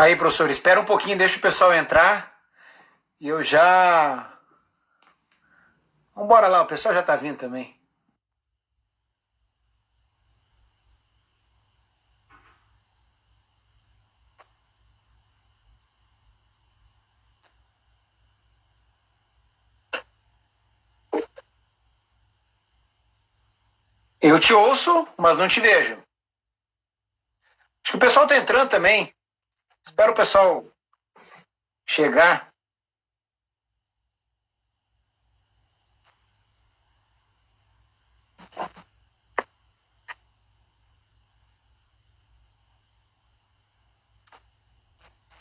Aí, professor, espera um pouquinho, deixa o pessoal entrar e eu já. Vambora lá, o pessoal já tá vindo também. Eu te ouço, mas não te vejo. Acho que o pessoal tá entrando também. Espera o pessoal chegar.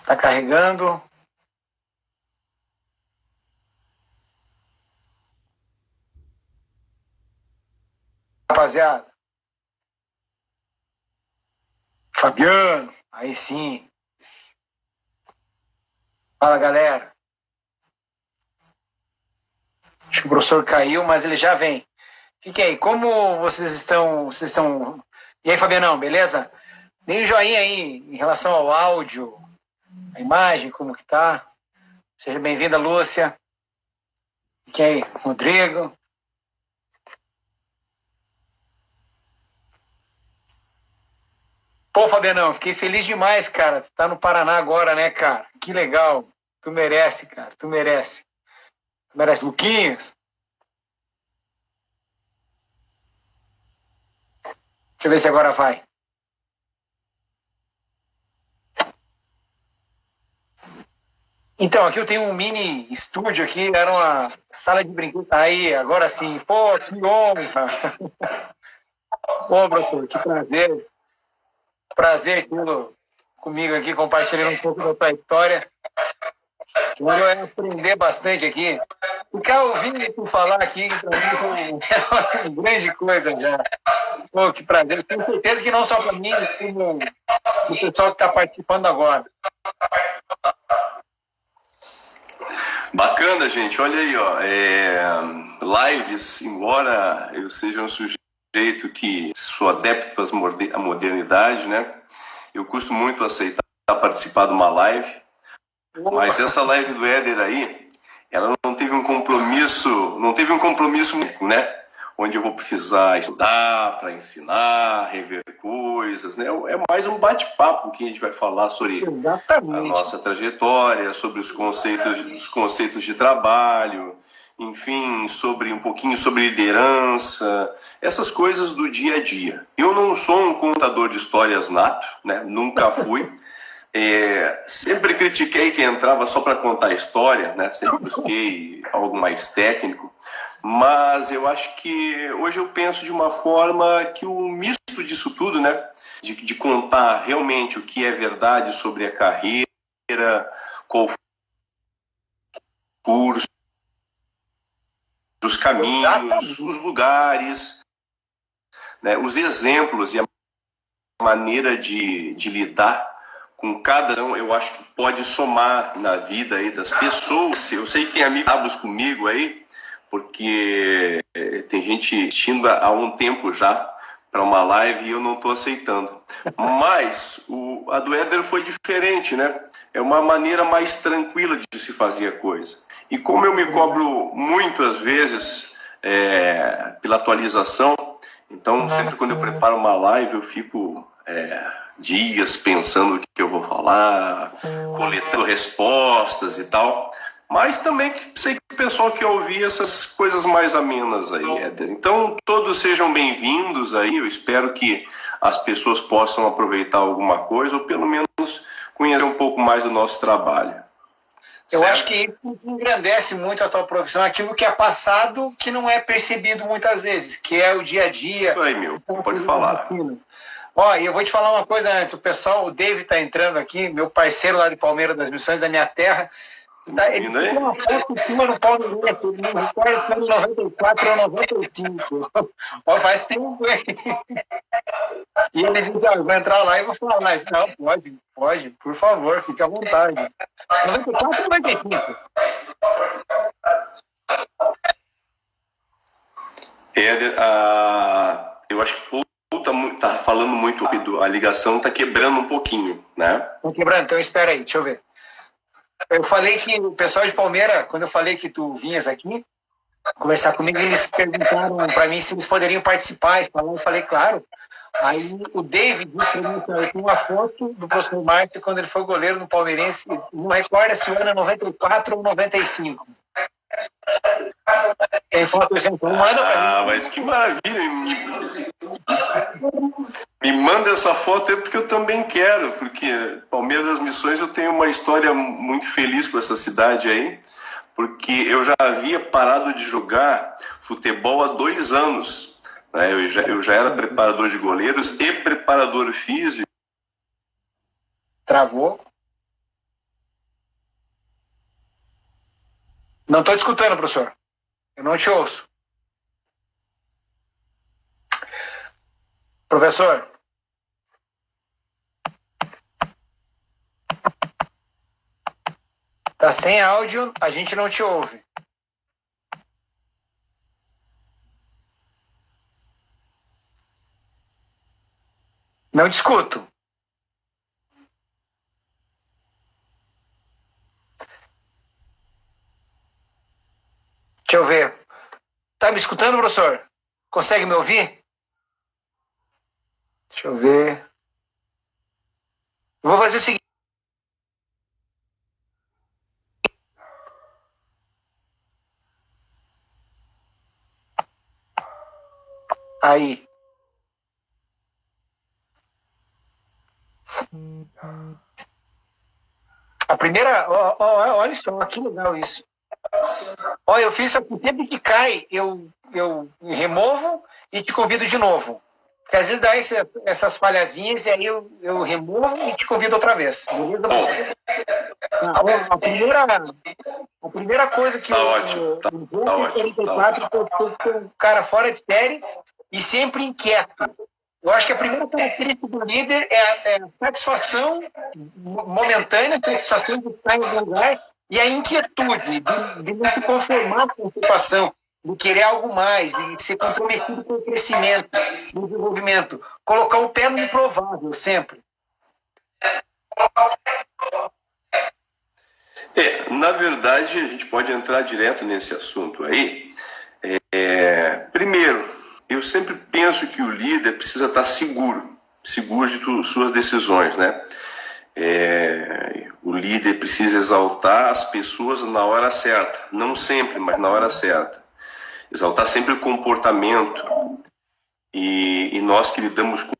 Tá carregando. Rapaziada. Fabiano. Aí sim. Fala, galera. Acho que o professor caiu, mas ele já vem. Fique aí. Como vocês estão? Vocês estão. E aí, Fabianão, beleza? Dê um joinha aí em relação ao áudio, a imagem, como que tá. Seja bem-vinda, Lúcia. Fique aí, Rodrigo. Pô, Fabianão, fiquei feliz demais, cara. Tá no Paraná agora, né, cara? Que legal. Tu merece, cara. Tu merece. Tu merece. Luquinhas. Deixa eu ver se agora vai. Então, aqui eu tenho um mini estúdio aqui, era uma sala de brinquedos. Aí, agora sim. Pô, que honra. Ô, professor, que prazer. Prazer tê-lo comigo aqui, compartilhando um pouco da tua história. Quero aprender bastante aqui. Ficar ouvindo tu falar aqui, para mim, é uma grande coisa já. Pô, que prazer. Tenho certeza que não só para mim, como o pessoal que está participando agora. Bacana, gente. Olha aí, ó. Lives, embora eu seja um sujeito que sou adepto à modernidade, né? Eu custo muito aceitar participar de uma live, mas essa live do Éder aí, ela não teve um compromisso, né? Onde eu vou precisar estudar para ensinar, rever coisas, né? É mais um bate-papo que a gente vai falar sobre a nossa trajetória, sobre os conceitos de trabalho, enfim, sobre um pouquinho sobre liderança, essas coisas do dia a dia. Eu não sou um contador de histórias nato, né? Nunca fui. Sempre critiquei quem entrava só para contar história, né? Sempre busquei algo mais técnico. Mas eu acho que hoje eu penso de uma forma que o misto disso tudo, né? De contar realmente o que é verdade sobre a carreira, qual foi o curso, os caminhos, os lugares, né? Os exemplos e a maneira de lidar com cada um, eu acho que pode somar na vida aí das pessoas. Eu sei que tem amigos comigo aí, porque tem gente assistindo há um tempo já para uma live e eu não estou aceitando. Mas a do Éder foi diferente, né? É uma maneira mais tranquila de se fazer a coisa. E como eu me cobro muito às vezes pela atualização, então sempre quando eu preparo uma live eu fico dias pensando o que eu vou falar, coletando respostas e tal. Mas também sei que o pessoal quer ouvir essas coisas mais amenas aí, Éder. Então, todos sejam bem-vindos aí. Eu espero que as pessoas possam aproveitar alguma coisa, ou pelo menos conhecer um pouco mais do nosso trabalho. Eu acho que isso engrandece muito a tua profissão, aquilo que é passado, que não é percebido muitas vezes, que é o dia a dia. Isso aí, meu. Pode falar. Ó, e eu vou te falar uma coisa antes. O pessoal, o David está entrando aqui, meu parceiro lá de Palmeiras das Missões, da minha terra. Ele tem uma foto tua no Palmeiras, ele não recorda se é 94 ou 95. Ó, faz tempo, hein? E ele disse, ó, eu vou entrar lá e vou falar, mas não, pode, por favor, fique à vontade. 94 ou 95? Éder, eu acho que tá falando muito rápido, a ligação tá quebrando um pouquinho, né? Tá quebrando, então espera aí, deixa eu ver. Eu falei que o pessoal de Palmeira, quando eu falei que tu vinhas aqui conversar comigo, eles perguntaram para mim se eles poderiam participar, eu falei, claro. Aí o David disse para mim, eu tenho uma foto do professor Márcio quando ele foi goleiro no Palmeirense, não recorda se o ano é 94 ou 95. Tem foto, manda pra mim. Mas que maravilha! Me manda essa foto aí porque eu também quero, porque Palmeiras das Missões eu tenho uma história muito feliz com essa cidade aí, porque eu já havia parado de jogar futebol há 2 anos. Né? Eu já era preparador de goleiros e preparador físico. Travou. Não estou te escutando, professor. Eu não te ouço. Professor. Tá sem áudio, a gente não te ouve. Não te escuto. Deixa eu ver. Tá me escutando, professor? Consegue me ouvir? Deixa eu ver. Vou fazer o seguinte. Aí. A primeira... olha só, que legal isso. Olha, eu fiz aqui, sempre que cai, eu removo e te convido de novo. Porque às vezes dá essas falhazinhas e aí eu removo e te convido outra vez. Beleza? A primeira coisa que tá ótimo. Tá um cara fora de série e sempre inquieto. Eu acho que a primeira característica do líder é a satisfação momentânea, a satisfação de estar em algum lugar e a inquietude de não se conformar com a situação, de querer algo mais, de ser comprometido com o crescimento, com o desenvolvimento. Colocar o pé no improvável, sempre. Na verdade, a gente pode entrar direto nesse assunto aí. Primeiro, eu sempre penso que o líder precisa estar seguro de suas decisões, né? O líder precisa exaltar as pessoas na hora certa, não sempre, mas na hora certa. Exaltar sempre o comportamento. E nós que lidamos com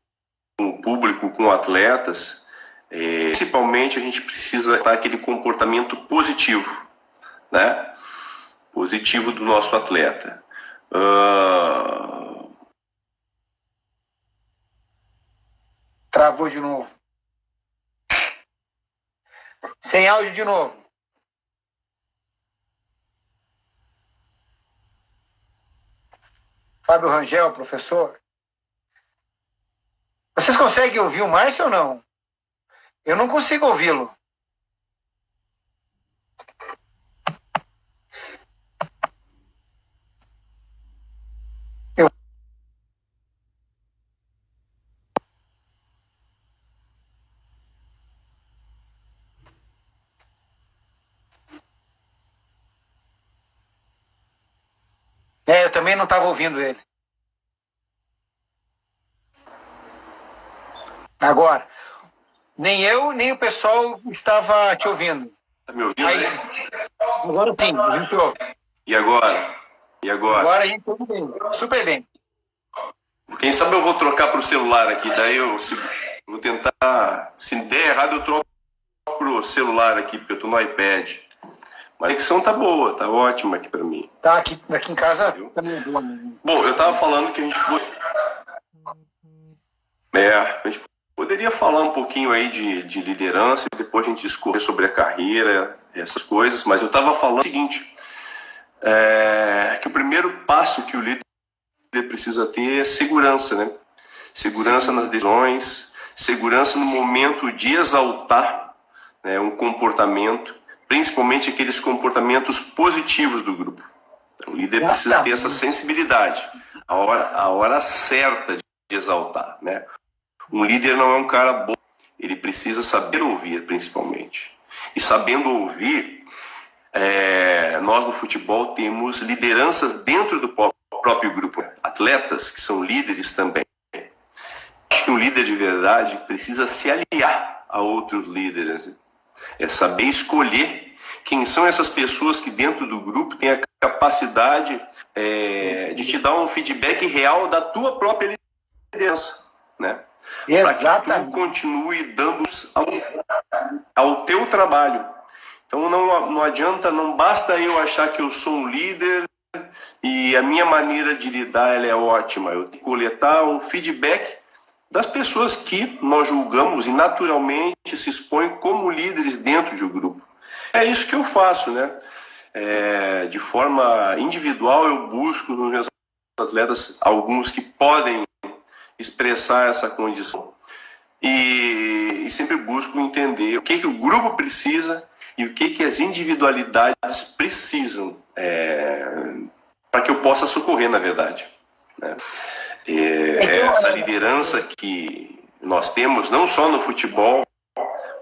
o público, com atletas, principalmente a gente precisa ter aquele comportamento positivo, né? Positivo do nosso atleta. Travou de novo. Sem áudio de novo. Fábio Rangel, professor. Vocês conseguem ouvir o Márcio ou não? Eu não consigo ouvi-lo. Eu também não estava ouvindo ele. Agora, nem eu, nem o pessoal estava te ouvindo. Tá me ouvindo aí? Agora sim, a gente ouve. E agora? Agora a gente ouve bem, super bem. Quem sabe eu vou trocar para o celular aqui, daí eu vou tentar, se der errado eu troco pro celular aqui, porque eu estou no iPad. Mas a conexão tá boa, tá ótima aqui para mim. Tá, aqui em casa também é boa. Bom, eu estava falando que a gente poderia falar um pouquinho aí de liderança e depois a gente discorrer sobre a carreira, essas coisas, mas eu estava falando o seguinte, que o primeiro passo que o líder precisa ter é segurança, né? Segurança nas decisões, segurança no momento de exaltar, né, um comportamento, principalmente aqueles comportamentos positivos do grupo. Então, o líder precisa ter essa sensibilidade, a hora certa exaltar, né? Um líder não é um cara bom, ele precisa saber ouvir, principalmente. E sabendo ouvir, nós no futebol temos lideranças dentro do próprio grupo, atletas que são líderes também. Acho que um líder de verdade precisa se aliar a outros líderes, é saber escolher quem são essas pessoas que dentro do grupo têm a capacidade de te dar um feedback real da tua própria liderança, né? Para que tu continue dando ao teu trabalho. Então não adianta, não basta eu achar que eu sou um líder e a minha maneira de lidar ela é ótima. Eu tenho que coletar um feedback das pessoas que nós julgamos e naturalmente se expõem como líderes dentro de um grupo. É isso que eu faço, né? De forma individual eu busco nos meus atletas alguns que podem expressar essa condição e sempre busco entender o que o grupo precisa e o que as individualidades precisam para que eu possa socorrer, na verdade, né? Essa liderança que nós temos, não só no futebol,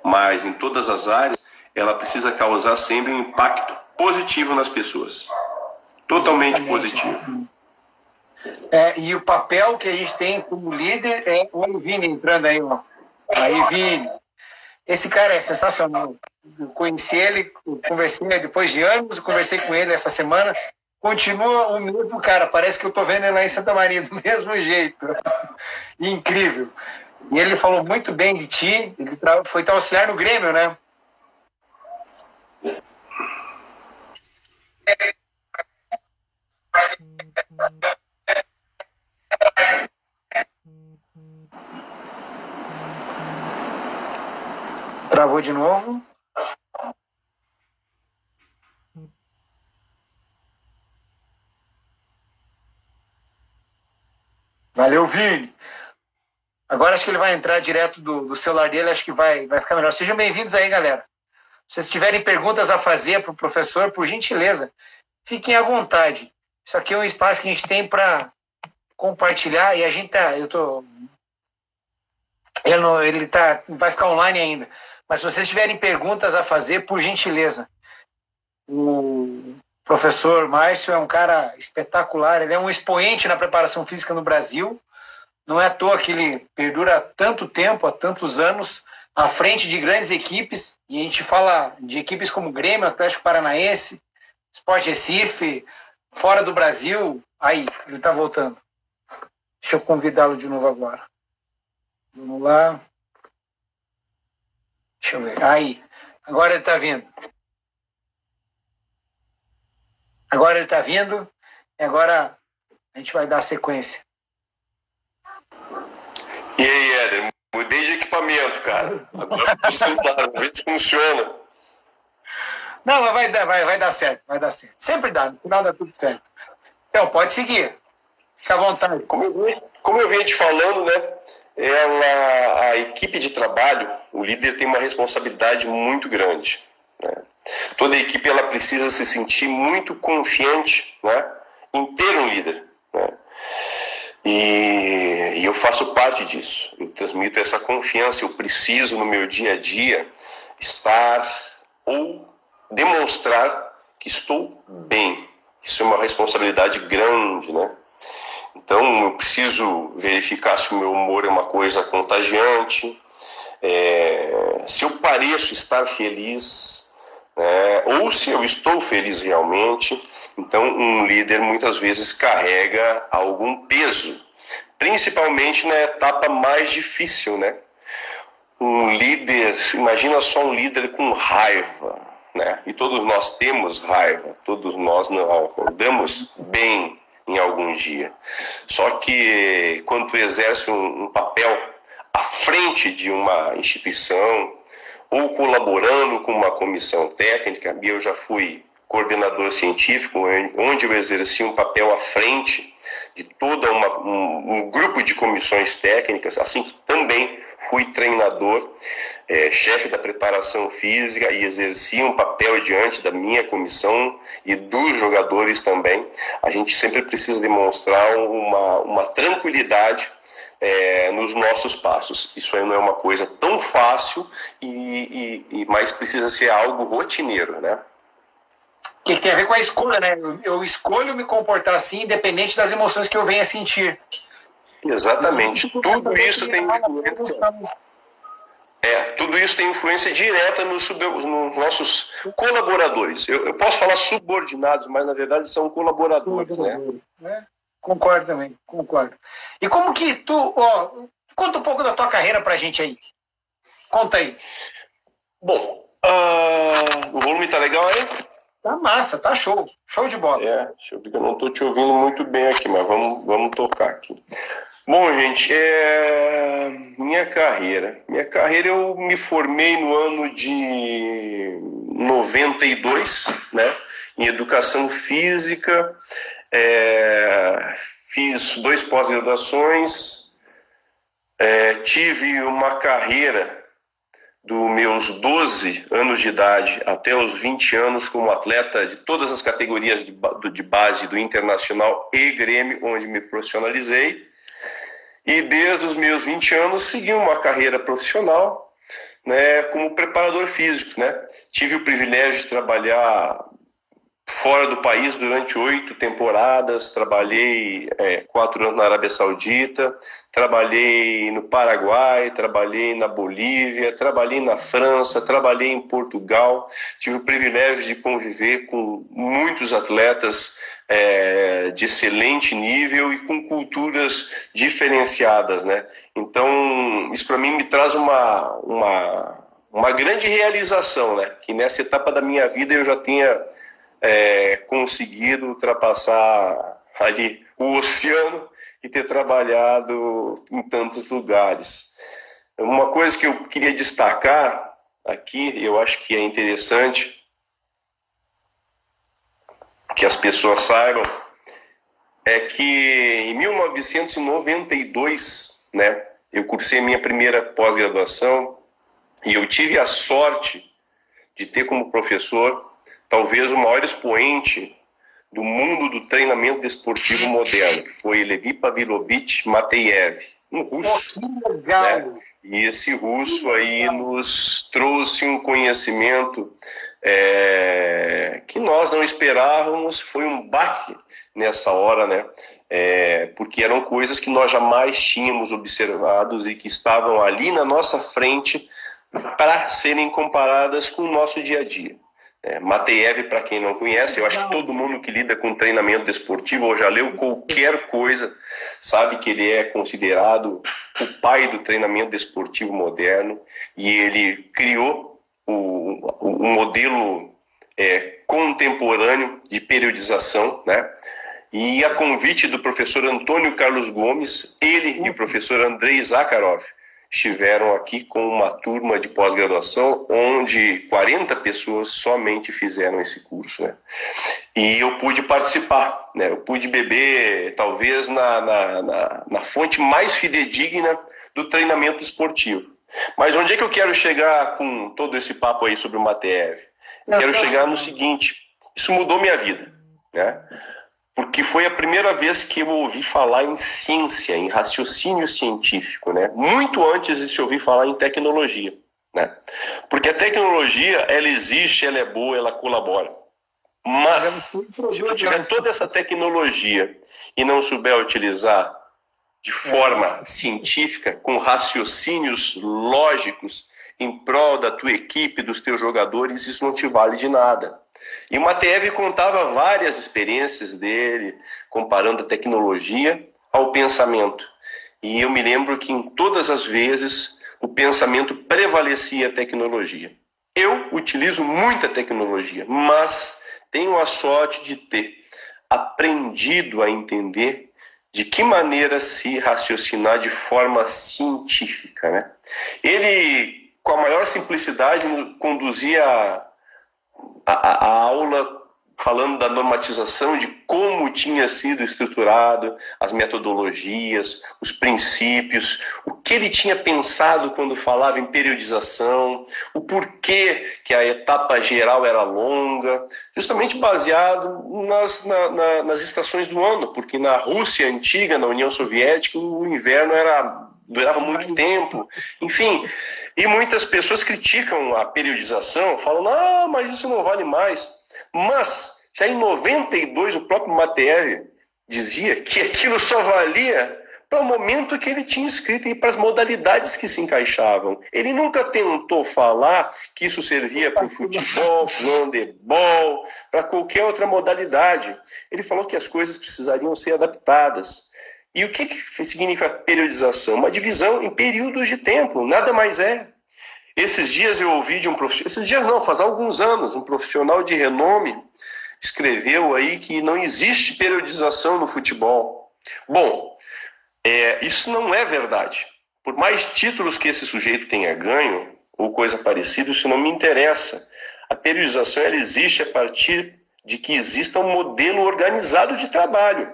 mas em todas as áreas, ela precisa causar sempre um impacto positivo nas pessoas. Totalmente positivo. E o papel que a gente tem como líder olha o Vini entrando aí, ó. Aí, Vini. Esse cara é sensacional. Eu conheci ele, conversei depois de anos, conversei com ele essa semana. Continua o mesmo cara. Parece que eu tô vendo ele lá em Santa Maria, do mesmo jeito. Incrível. E ele falou muito bem de ti. Ele foi teu auxiliar no Grêmio, né? Travou de novo. Valeu, Vini. Agora acho que ele vai entrar direto do celular dele, acho que vai ficar melhor. Sejam bem-vindos aí, galera. Se vocês tiverem perguntas a fazer para o professor, por gentileza, fiquem à vontade. Isso aqui é um espaço que a gente tem para compartilhar e a gente vai ficar online ainda. Mas se vocês tiverem perguntas a fazer, por gentileza. O professor Márcio é um cara espetacular, ele é um expoente na preparação física no Brasil. Não é à toa que ele perdura há tanto tempo, há tantos anos, à frente de grandes equipes. E a gente fala de equipes como Grêmio, Atlético Paranaense, Sport Recife, fora do Brasil. Aí, ele está voltando. Deixa eu convidá-lo de novo agora. Vamos lá. Deixa eu ver. Aí, agora ele está vindo. Agora ele está vindo e agora a gente vai dar sequência. E aí, Éder? Mudei de equipamento, cara. Agora vamos ver se funciona. Não, mas vai dar certo, vai dar certo. Sempre dá, no final dá tudo certo. Então, pode seguir. Fica à vontade. Como eu venho te falando, né? A equipe de trabalho, o líder tem uma responsabilidade muito grande, né? Toda a equipe ela precisa se sentir muito confiante, né, em ter um líder, né? E eu faço parte disso. Eu transmito essa confiança. Eu preciso no meu dia a dia estar ou demonstrar que estou bem. Isso é uma responsabilidade grande, né? Então eu preciso verificar se o meu humor é uma coisa contagiante, se eu pareço estar feliz, ou se eu estou feliz realmente. Então um líder muitas vezes carrega algum peso, principalmente na etapa mais difícil, né? Um líder, imagina só um líder com raiva, né? E todos nós temos raiva, todos nós não acordamos bem em algum dia. Só que quando tu exerce um papel à frente de uma instituição ou colaborando com uma comissão técnica, eu já fui coordenador científico, onde eu exerci um papel à frente de todo um grupo de comissões técnicas, assim também fui treinador, chefe da preparação física e exerci um papel diante da minha comissão e dos jogadores também. A gente sempre precisa demonstrar uma tranquilidade nos nossos passos. Isso aí não é uma coisa tão fácil, mas precisa ser algo rotineiro, né? Que tem a ver com a escolha, né? Eu escolho me comportar assim, independente das emoções que eu venha sentir. Exatamente. Tudo isso tem influência. Tudo isso tem influência direta nos nossos colaboradores. Eu posso falar subordinados, mas na verdade são colaboradores, né? Concordo também, concordo. E como que tu, conta um pouco da tua carreira pra gente aí. Conta aí. Bom, o volume tá legal aí? Tá massa, tá show. Show de bola. Deixa eu ver que eu não tô te ouvindo muito bem aqui, mas vamos tocar aqui. Bom, gente, minha carreira eu me formei no ano de 92, né, em Educação Física, fiz 2 pós-graduações, tive uma carreira dos meus 12 anos de idade até os 20 anos como atleta de todas as categorias de base do Internacional e Grêmio, onde me profissionalizei. E desde os meus 20 anos segui uma carreira profissional, né, como preparador físico, né? Tive o privilégio de trabalhar fora do país durante 8 temporadas, trabalhei 4 anos na Arábia Saudita, trabalhei no Paraguai, trabalhei na Bolívia, trabalhei na França, trabalhei em Portugal. Tive o privilégio de conviver com muitos atletas de excelente nível e com culturas diferenciadas, né? Então, isso para mim me traz uma grande realização, né? Que nessa etapa da minha vida eu já tinha conseguido ultrapassar ali o oceano e ter trabalhado em tantos lugares. Uma coisa que eu queria destacar aqui, eu acho que é interessante que as pessoas saibam, é que em 1992, né, eu cursei minha primeira pós-graduação e eu tive a sorte de ter como professor talvez o maior expoente do mundo do treinamento desportivo moderno, que foi Levi Pavlovich Mateev, um russo. Né? E esse russo aí nos trouxe um conhecimento que nós não esperávamos, foi um baque nessa hora, né? Porque eram coisas que nós jamais tínhamos observados e que estavam ali na nossa frente para serem comparadas com o nosso dia a dia. Mateev, para quem não conhece, eu acho que todo mundo que lida com treinamento desportivo ou já leu qualquer coisa sabe que ele é considerado o pai do treinamento desportivo moderno, e ele criou o modelo contemporâneo de periodização, né? E a convite do professor Antônio Carlos Gomes, ele e o professor Andrei Zakharov estiveram aqui com uma turma de pós-graduação onde 40 pessoas somente fizeram esse curso, né? E eu pude participar, né? Eu pude beber talvez na fonte mais fidedigna do treinamento esportivo. Mas onde é que eu quero chegar com todo esse papo aí sobre o Mateev? Quero chegar no seguinte: isso mudou minha vida, né? Porque foi a primeira vez que eu ouvi falar em ciência, em raciocínio científico, né? Muito antes de se ouvir falar em tecnologia, né? Porque a tecnologia, ela existe, ela é boa, ela colabora. Mas se eu tiver toda essa tecnologia e não souber utilizar de forma científica, com raciocínios lógicos em prol da tua equipe, dos teus jogadores, isso não te vale de nada. E o Mateev contava várias experiências dele, comparando a tecnologia ao pensamento. E eu me lembro que em todas as vezes o pensamento prevalecia a tecnologia. Eu utilizo muita tecnologia, mas tenho a sorte de ter aprendido a entender de que maneira se raciocinar de forma científica, né? Ele, com a maior simplicidade, conduzia a aula falando da normatização, de como tinha sido estruturado, as metodologias, os princípios, o que ele tinha pensado quando falava em periodização, o porquê que a etapa geral era longa, justamente baseado nas estações do ano, porque na Rússia antiga, na União Soviética, o inverno durava muito tempo, enfim. E muitas pessoas criticam a periodização, falam, mas isso não vale mais. Mas, já em 92, o próprio Mateev dizia que aquilo só valia para o momento que ele tinha escrito e para as modalidades que se encaixavam. Ele nunca tentou falar que isso servia para o futebol, para o handebol, para qualquer outra modalidade. Ele falou que as coisas precisariam ser adaptadas. E o que significa periodização? Uma divisão em períodos de tempo, nada mais é. Esses dias eu ouvi de um profissional, esses dias não, faz alguns anos, um profissional de renome escreveu aí que não existe periodização no futebol. Bom, isso não é verdade. Por mais títulos que esse sujeito tenha ganho, ou coisa parecida, isso não me interessa. A periodização ela existe a partir de que exista um modelo organizado de trabalho.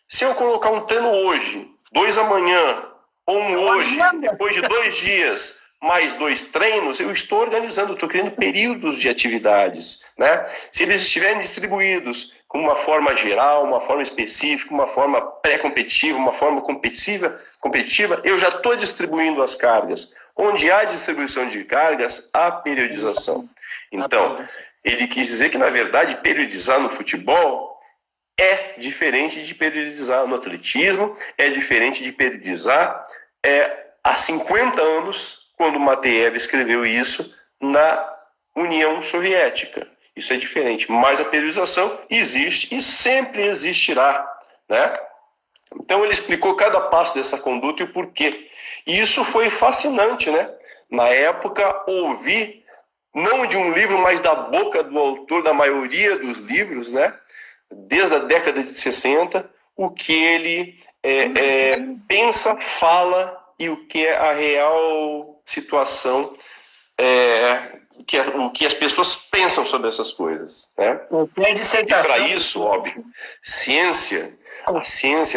Se eu colocar um treino hoje, 2 amanhã, ou um hoje, depois de 2 dias, mais 2 treinos, eu estou organizando, estou criando períodos de atividades, né? Se eles estiverem distribuídos com uma forma geral, uma forma específica, uma forma pré-competitiva, uma forma competitiva, eu já estou distribuindo as cargas. Onde há distribuição de cargas, há periodização. Então, ele quis dizer que, na verdade, periodizar no futebol é diferente de periodizar no atletismo, é diferente de periodizar há 50 anos, quando Mateev escreveu isso na União Soviética. Isso é diferente, mas a periodização existe e sempre existirá, né? Então ele explicou cada passo dessa conduta e o porquê. E isso foi fascinante, né? Na época, ouvi, não de um livro, mas da boca do autor da maioria dos livros, né? Desde a década de 60, o que ele pensa, fala e o que é a real situação, o que as pessoas pensam sobre essas coisas, né? E para isso, óbvio,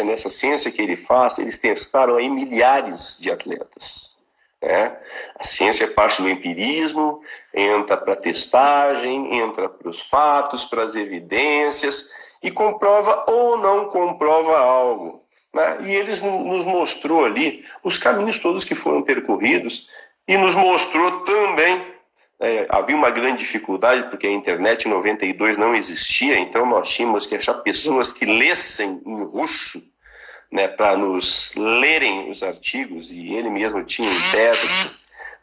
nessa ciência que ele faz, eles testaram aí milhares de atletas, né? A ciência é parte do empirismo, entra para a testagem, entra para os fatos, para as evidências e comprova ou não comprova algo, né? E eles nos mostrou ali os caminhos todos que foram percorridos e nos mostrou também, havia uma grande dificuldade porque a internet em 92 não existia, então nós tínhamos que achar pessoas que lessem em russo, né, para nos lerem os artigos, e ele mesmo tinha um intérprete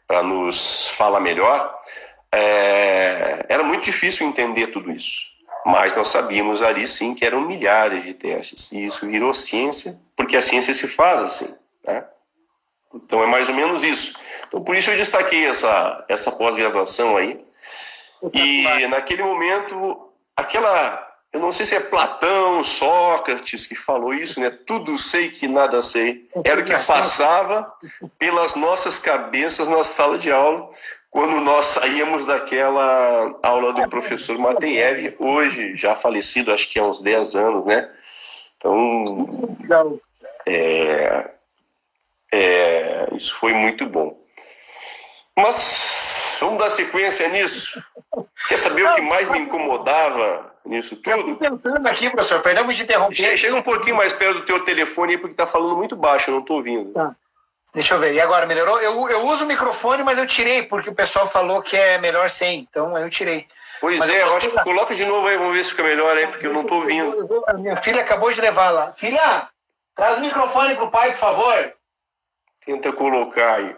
para nos falar melhor. Era muito difícil entender tudo isso. Mas nós sabíamos ali, sim, que eram milhares de testes. E isso virou ciência, porque a ciência se faz assim, né? Então é mais ou menos isso. Então por isso eu destaquei essa pós-graduação aí. E naquele momento, eu não sei se é Platão, Sócrates que falou isso, né? Tudo sei que nada sei. Era o que passava pelas nossas cabeças na sala de aula, quando nós saímos daquela aula do professor Mateev, hoje já falecido, acho que há uns 10 anos, né? Então, isso foi muito bom. Mas vamos dar sequência nisso. Quer saber o que mais me incomodava nisso tudo? Eu estou tentando aqui, professor, perdão de interromper. Chega um pouquinho mais perto do teu telefone aí, porque está falando muito baixo, eu não estou ouvindo. Tá. Deixa eu ver. E agora, melhorou? Eu uso o microfone, mas eu tirei, porque o pessoal falou que é melhor sem. Então, eu tirei. Pois mas eu acho que coloca de novo aí, vamos ver se fica melhor aí, porque eu não estou ouvindo. A minha filha acabou de levar lá. Filha, traz o microfone pro pai, por favor. Tenta colocar aí.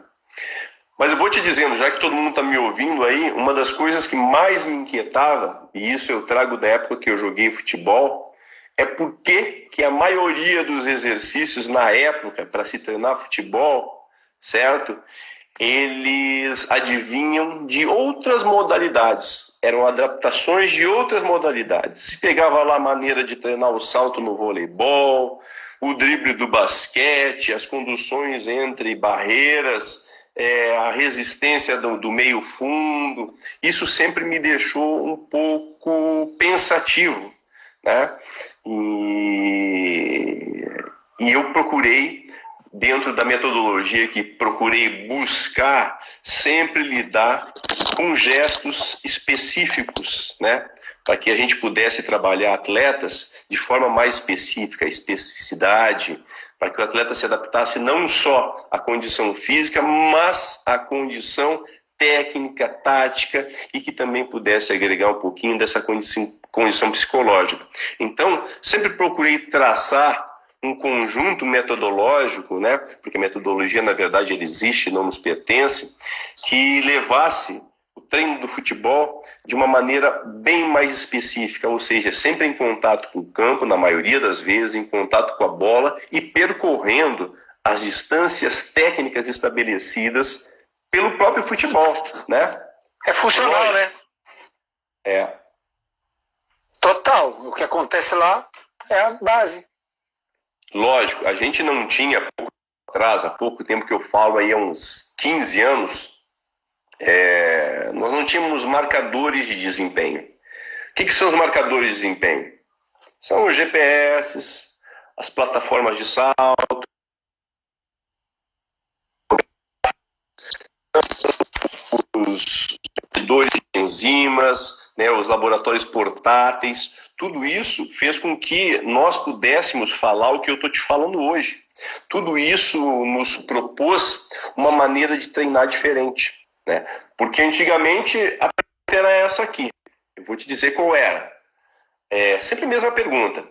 Mas eu vou te dizendo, já que todo mundo está me ouvindo aí, uma das coisas que mais me inquietava, e isso eu trago da época que eu joguei futebol, é porque que a maioria dos exercícios na época, para se treinar futebol, certo? Eles adivinham de outras modalidades. Eram adaptações de outras modalidades. Se pegava lá a maneira de treinar o salto no voleibol, o drible do basquete, as conduções entre barreiras, a resistência do meio fundo, isso sempre me deixou um pouco pensativo, né? E eu procurei, dentro da metodologia que procurei buscar, sempre lidar com gestos específicos, né? Para que a gente pudesse trabalhar atletas de forma mais específica, especificidade, para que o atleta se adaptasse não só à condição física, mas à condição técnica, tática, e que também pudesse agregar um pouquinho dessa condição psicológica. Então, sempre procurei traçar um conjunto metodológico, né? Porque a metodologia, na verdade, ela existe, não nos pertence, que levasse o treino do futebol de uma maneira bem mais específica, ou seja, sempre em contato com o campo, na maioria das vezes, em contato com a bola e percorrendo as distâncias técnicas estabelecidas pelo próprio futebol, né? É funcional, né? É. Total. O que acontece lá é a base. Lógico, a gente não tinha, há pouco tempo que eu falo aí, há uns 15 anos, nós não tínhamos marcadores de desempenho. O que são os marcadores de desempenho? São os GPS, as plataformas de salto, os medidores de enzimas, né, os laboratórios portáteis. Tudo isso fez com que nós pudéssemos falar o que eu estou te falando hoje. Tudo isso nos propôs uma maneira de treinar diferente, né? Porque antigamente a pergunta era essa aqui. Eu vou te dizer qual era. Sempre a mesma pergunta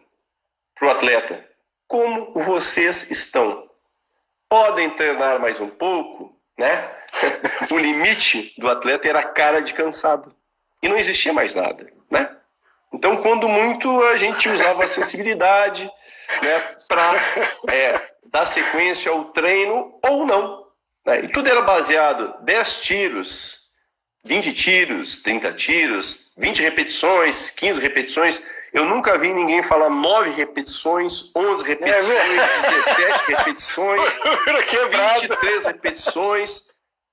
para o atleta. Como vocês estão? Podem treinar mais um pouco? Né? O limite do atleta era a cara de cansado. E não existia mais nada, né? Então, quando muito, a gente usava a sensibilidade, né, para dar sequência ao treino ou não, né? E tudo era baseado 10 tiros, 20 tiros, 30 tiros, 20 repetições, 15 repetições. Eu nunca vi ninguém falar 9 repetições, 11 repetições, 17 repetições, 23 repetições,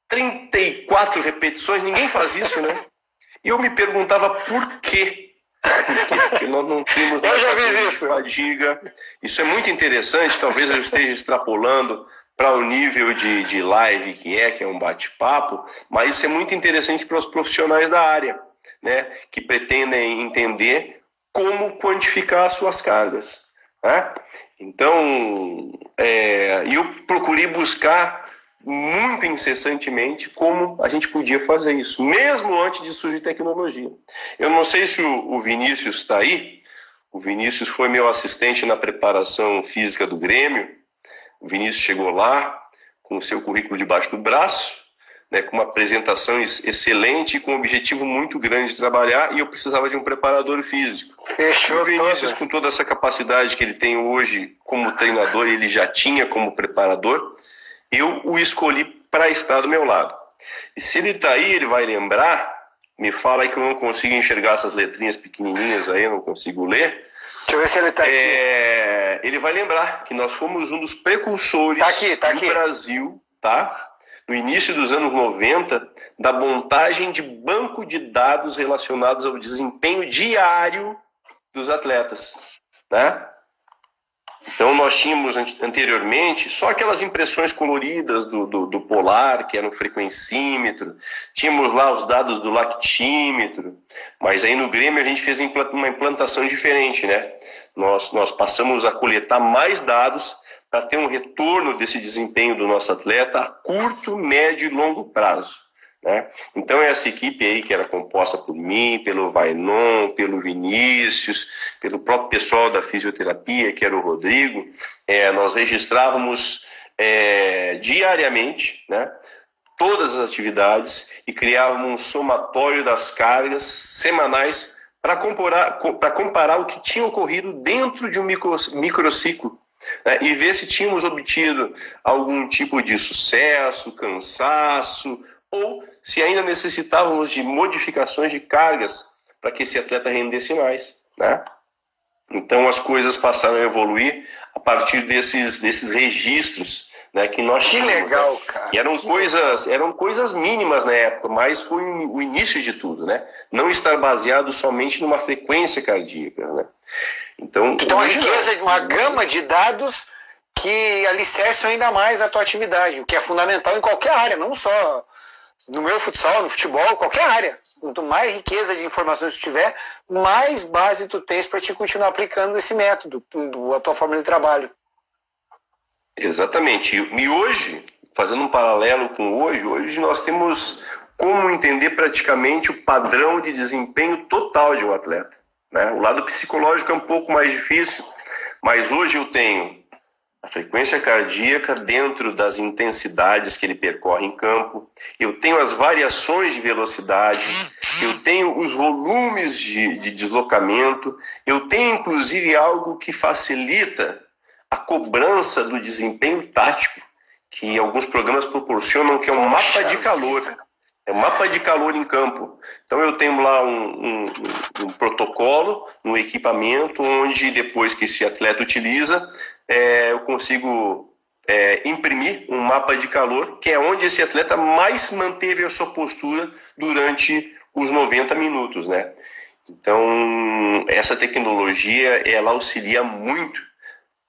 34 repetições. Ninguém faz isso, né? E eu me perguntava por quê. Porque nós não tínhamos fadiga. Isso é muito interessante, talvez eu esteja extrapolando para o nível de live que é um bate-papo, mas isso é muito interessante para os profissionais da área, né, que pretendem entender como quantificar as suas cargas, né? Então, eu procurei buscar muito incessantemente como a gente podia fazer isso, mesmo antes de surgir tecnologia. Eu não sei se o Vinícius está aí. O Vinícius foi meu assistente na preparação física do Grêmio. O Vinícius chegou lá com o seu currículo debaixo do braço, né, com uma apresentação excelente e com um objetivo muito grande de trabalhar, e eu precisava de um preparador físico. Fechou. O Vinícius, com toda essa capacidade que ele tem hoje como treinador, ele já tinha como preparador, eu o escolhi para estar do meu lado. E se ele está aí, ele vai lembrar, me fala aí que eu não consigo enxergar essas letrinhas pequenininhas aí, eu não consigo ler. Deixa eu ver se ele está aqui. Ele vai lembrar que nós fomos um dos precursores tá no aqui. Brasil, tá? No início dos anos 90, da montagem de banco de dados relacionados ao desempenho diário dos atletas, né? Então, nós tínhamos anteriormente só aquelas impressões coloridas do polar, que era um frequencímetro. Tínhamos lá os dados do lactímetro. Mas aí no Grêmio a gente fez uma implantação diferente, né? Nós passamos a coletar mais dados para ter um retorno desse desempenho do nosso atleta a curto, médio e longo prazo, né? Então essa equipe aí, que era composta por mim, pelo Vainon, pelo Vinícius, pelo próprio pessoal da fisioterapia, que era o Rodrigo, nós registrávamos diariamente, né, todas as atividades e criávamos um somatório das cargas semanais para comparar o que tinha ocorrido dentro de um microciclo, né, e ver se tínhamos obtido algum tipo de sucesso, cansaço, ou se ainda necessitávamos de modificações de cargas para que esse atleta rendesse mais, né? Então as coisas passaram a evoluir a partir desses registros, né, que nós Que tínhamos, legal, né? cara. E eram coisas mínimas na época, mas foi o início de tudo, né? Não estar baseado somente numa frequência cardíaca, né? Então, Tu tem uma riqueza, uma gama de dados que alicerçam ainda mais a tua atividade, o que é fundamental em qualquer área, não só no meu futsal, no futebol, qualquer área. Quanto mais riqueza de informações tu tiver, mais base tu tens para te continuar aplicando esse método, a tua forma de trabalho. Exatamente. E hoje, fazendo um paralelo com hoje nós temos como entender praticamente o padrão de desempenho total de um atleta, né? O lado psicológico é um pouco mais difícil, mas hoje eu tenho a frequência cardíaca dentro das intensidades que ele percorre em campo, eu tenho as variações de velocidade, eu tenho os volumes de deslocamento, eu tenho inclusive algo que facilita a cobrança do desempenho tático, que alguns programas proporcionam, que é um mapa de calor. É um mapa de calor em campo. Então eu tenho lá um protocolo, um equipamento, onde depois que esse atleta utiliza, eu consigo imprimir um mapa de calor, que é onde esse atleta mais manteve a sua postura durante os 90 minutos, né? Então, essa tecnologia, ela auxilia muito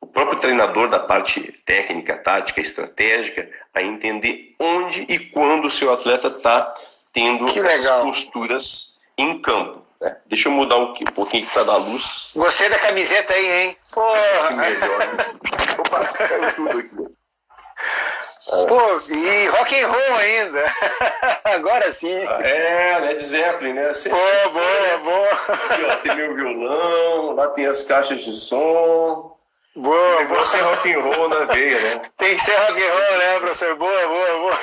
o próprio treinador da parte técnica, tática, estratégica, a entender onde e quando o seu atleta está tendo essas posturas em campo, né? Deixa eu mudar um pouquinho que tá da luz. Gostei da camiseta aí, hein? Porra! Que melhor. Opa, caiu tudo aqui. Pô, e rock and roll ainda. Agora sim. Led Zeppelin, né? Boa. Aqui, ó, tem meu violão, lá tem as caixas de som. Boa. Sem rock and roll na veia, né? Tem que ser rock and roll, né, professor? Boa.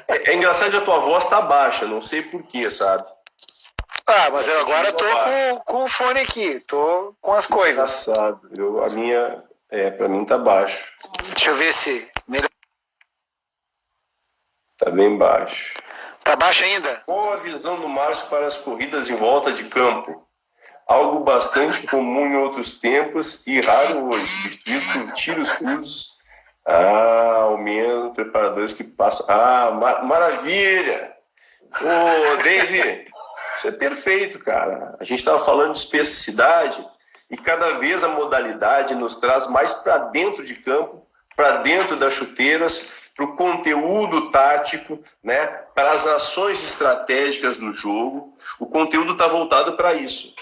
É engraçado que a pra voz tá baixa, não sei porquê, sabe? Mas eu agora tô com o fone aqui, tô com as coisas. Engraçado, a minha, pra mim tá baixo. Deixa eu ver se... Tá bem baixo. Tá baixo ainda? Qual a visão do Márcio para as corridas em volta de campo? Algo bastante comum em outros tempos e raro hoje, substituído por tiros curtos. Ao menos preparadores que passam. Maravilha! Ô, David, isso é perfeito, cara. A gente estava falando de especificidade e cada vez a modalidade nos traz mais para dentro de campo, para dentro das chuteiras, para o conteúdo tático, né? Para as ações estratégicas do jogo. O conteúdo está voltado para isso.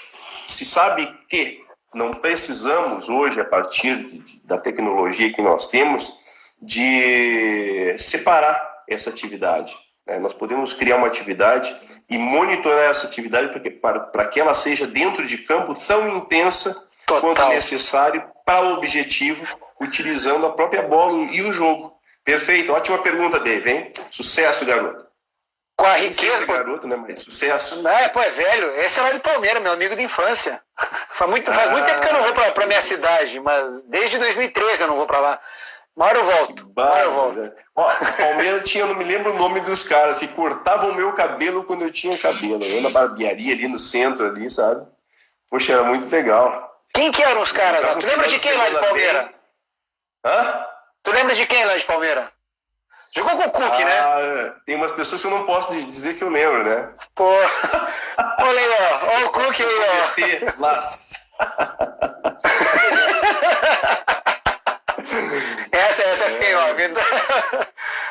Se sabe que não precisamos hoje, a partir da tecnologia que nós temos, de separar essa atividade, né? Nós podemos criar uma atividade e monitorar essa atividade para que ela seja dentro de campo tão intensa quanto necessário para o objetivo, utilizando a própria bola e o jogo. Perfeito, ótima pergunta, Dave, hein? Sucesso, garoto. Com a riqueza. Garoto, né? Mas sucesso. É velho. Esse é lá de Palmeiras, meu amigo de infância. Faz muito tempo que eu não vou pra minha cidade, mas desde 2013 eu não vou pra lá. Uma hora eu volto. Ó, Palmeiras tinha, não me lembro o nome dos caras, que cortavam o meu cabelo quando eu tinha cabelo. Eu na barbearia ali no centro, ali, sabe? Poxa, era muito legal. Quem que eram os caras lá? Tu lembra de quem lá de Palmeiras? Hã? Tu lembra de quem lá de Palmeiras? Jogou com o Cook, né? Tem umas pessoas que eu não posso dizer que eu lembro, né? Pô, olha aí, ó. Olha o Cook aí, ó. Essa é quem, ó.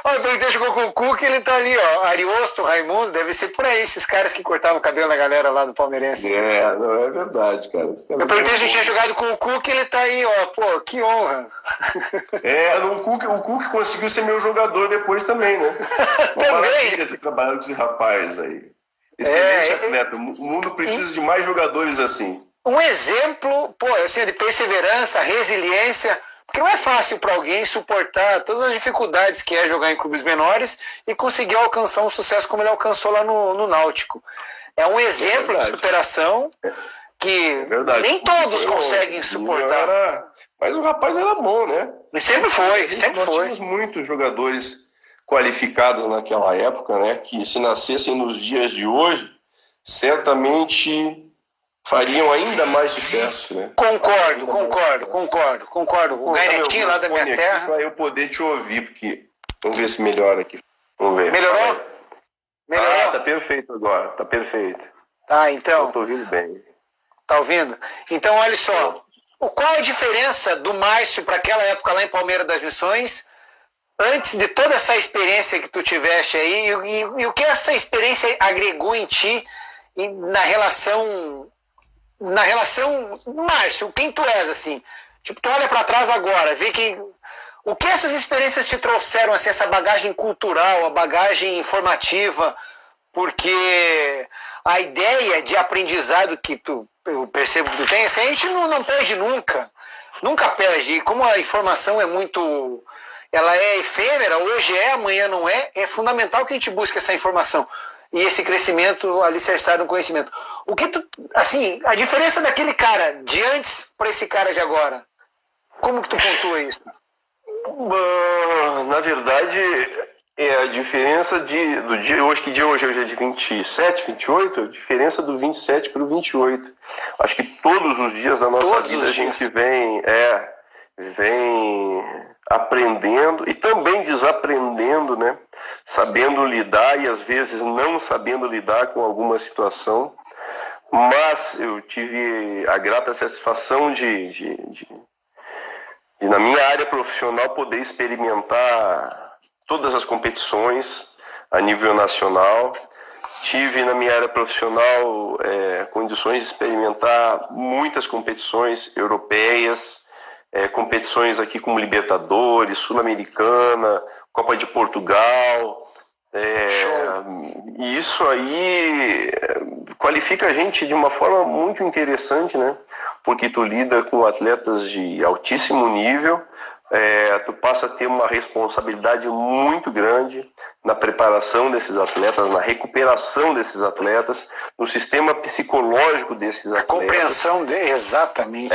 Ó, então ele jogou com o Cook, ele tá ali, ó. Ariosto, Raimundo, deve ser por aí, esses caras que cortavam o cabelo da galera lá do Palmeirense. Não é verdade, cara. Eu perguntei se tinha jogado com o Cook, ele tá aí, ó. Pô, que honra. O Cook conseguiu ser meu jogador depois também, né? Uma maravilha ter trabalhado com esse rapaz aí. Excelente atleta. O mundo precisa de mais jogadores assim. Um exemplo, pô, assim, de perseverança, resiliência, porque não é fácil para alguém suportar todas as dificuldades que é jogar em clubes menores e conseguir alcançar um sucesso como ele alcançou lá no Náutico. É um exemplo de superação que nem todos conseguem suportar. Mas o rapaz era bom, né? Sempre foi. Nós tínhamos muitos jogadores qualificados naquela época, né? Que se nascessem nos dias de hoje, certamente fariam ainda mais sucesso, né? Concordo. O Gainetinho lá da minha terra. Para eu poder te ouvir, porque... Vamos ver se melhora aqui. Vamos ver. Melhorou? Ah, tá perfeito agora. Tá perfeito. Tá, então. Eu tô ouvindo bem. Tá ouvindo? Então, olha só. Qual a diferença do Márcio para aquela época lá em Palmeiras das Missões, antes de toda essa experiência que tu tiveste aí, e o que essa experiência agregou em ti na relação, Márcio, quem tu és, assim? Tipo, tu olha para trás agora, vê que o que essas experiências te trouxeram, assim, essa bagagem cultural, a bagagem informativa, porque a ideia de aprendizado que eu percebo que tu tem, assim, a gente não perde nunca perde. E como a informação ela é efêmera, hoje é, amanhã não é fundamental que a gente busque essa informação e esse crescimento alicerçado no conhecimento. O que assim, a diferença daquele cara de antes para esse cara de agora, como que tu pontua isso? Na verdade, a diferença do dia hoje, que dia hoje? Hoje é de 27, 28, a diferença do 27 para o 28. Acho que todos os dias da nossa vida a gente vem aprendendo e também desaprendendo, né? Sabendo lidar e às vezes não sabendo lidar com alguma situação. Mas eu tive a grata satisfação de na minha área profissional, poder experimentar todas as competições a nível nacional. Tive na minha área profissional condições de experimentar muitas competições europeias, competições aqui como Libertadores, Sul-Americana, Copa de Portugal. E isso aí qualifica a gente de uma forma muito interessante, né? Porque tu lida com atletas de altíssimo nível, tu passa a ter uma responsabilidade muito grande na preparação desses atletas, na recuperação desses atletas, no sistema psicológico desses atletas. A compreensão exatamente.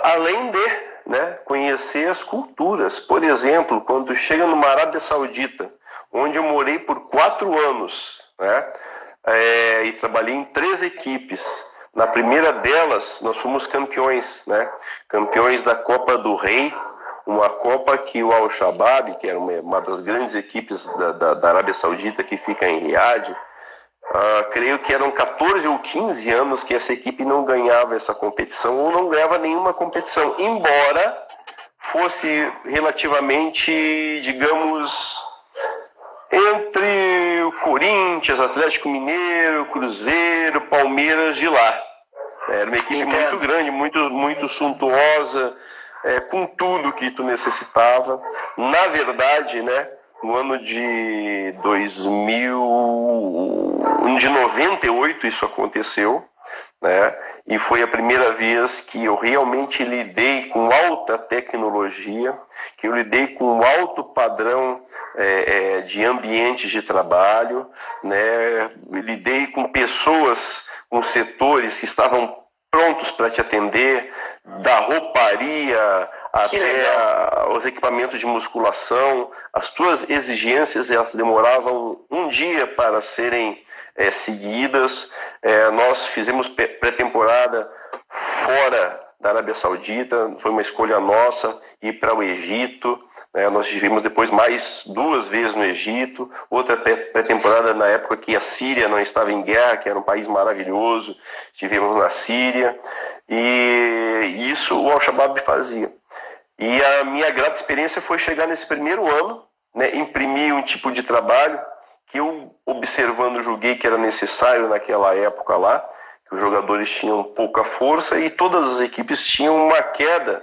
Além de, né, conhecer as culturas. Por exemplo, quando tu chega numa Arábia Saudita, onde eu morei por 4 anos, né, e trabalhei em 3 equipes. Na primeira delas, nós fomos campeões, né? Campeões da Copa do Rei, uma Copa que o Al-Shabaab, que era uma das grandes equipes da Arábia Saudita, que fica em Riad, creio que eram 14 ou 15 anos que essa equipe não ganhava essa competição, ou não ganhava nenhuma competição, embora fosse relativamente, digamos, entre o Corinthians, Atlético Mineiro, Cruzeiro, Palmeiras de lá. Era uma equipe muito grande, muito suntuosa, com tudo que tu necessitava. Na verdade, né, no ano de 98 isso aconteceu, né, e foi a primeira vez que eu realmente lidei com alta tecnologia, que eu lidei com alto padrão de ambientes de trabalho, né, lidei com pessoas, com setores que estavam prontos para te atender, da rouparia até os equipamentos de musculação. As tuas exigências, elas demoravam um dia para serem seguidas. Nós fizemos pré-temporada fora da Arábia Saudita, foi uma escolha nossa ir para o Egito. Nós estivemos depois mais 2 vezes no Egito, outra pré-temporada na época que a Síria não estava em guerra, que era um país maravilhoso, estivemos na Síria, e isso o Al-Shabaab fazia. E a minha grata experiência foi chegar nesse primeiro ano, né, imprimir um tipo de trabalho que eu, observando, julguei que era necessário naquela época lá, que os jogadores tinham pouca força e todas as equipes tinham uma queda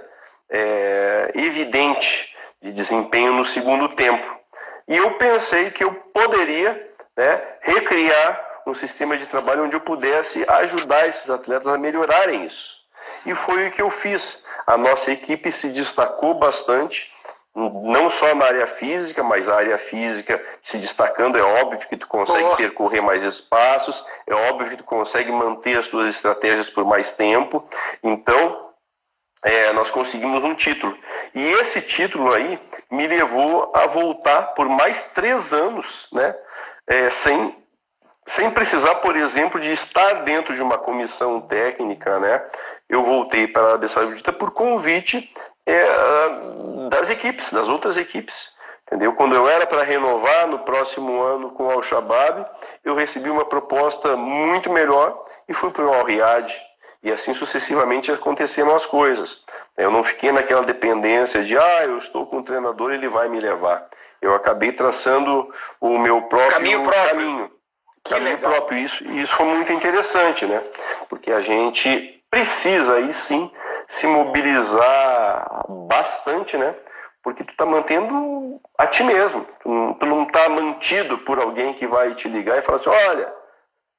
evidente de desempenho no segundo tempo. E eu pensei que eu poderia, né, recriar um sistema de trabalho onde eu pudesse ajudar esses atletas a melhorarem isso. E foi o que eu fiz. A nossa equipe se destacou bastante, não só na área física, mas a área física se destacando. É óbvio que tu consegue percorrer mais espaços, é óbvio que tu consegue manter as tuas estratégias por mais tempo. Então, nós conseguimos um título. E esse título aí me levou a voltar por mais 3 anos, né, sem sem precisar, por exemplo, de estar dentro de uma comissão técnica, né? Eu voltei para a Arábia Saudita por convite das equipes, das outras equipes. Entendeu? Quando eu era para renovar no próximo ano com o Al-Shabaab, eu recebi uma proposta muito melhor e fui para o Al-Riyadh. E assim sucessivamente aconteceram as coisas. Eu não fiquei naquela dependência de, eu estou com um treinador, ele vai me levar. Eu acabei traçando o meu próprio caminho. Caminho próprio. Isso foi muito interessante, né? Porque a gente precisa aí sim se mobilizar bastante, né? Porque tu tá mantendo a ti mesmo. Tu não tá mantido por alguém que vai te ligar e falar assim, olha,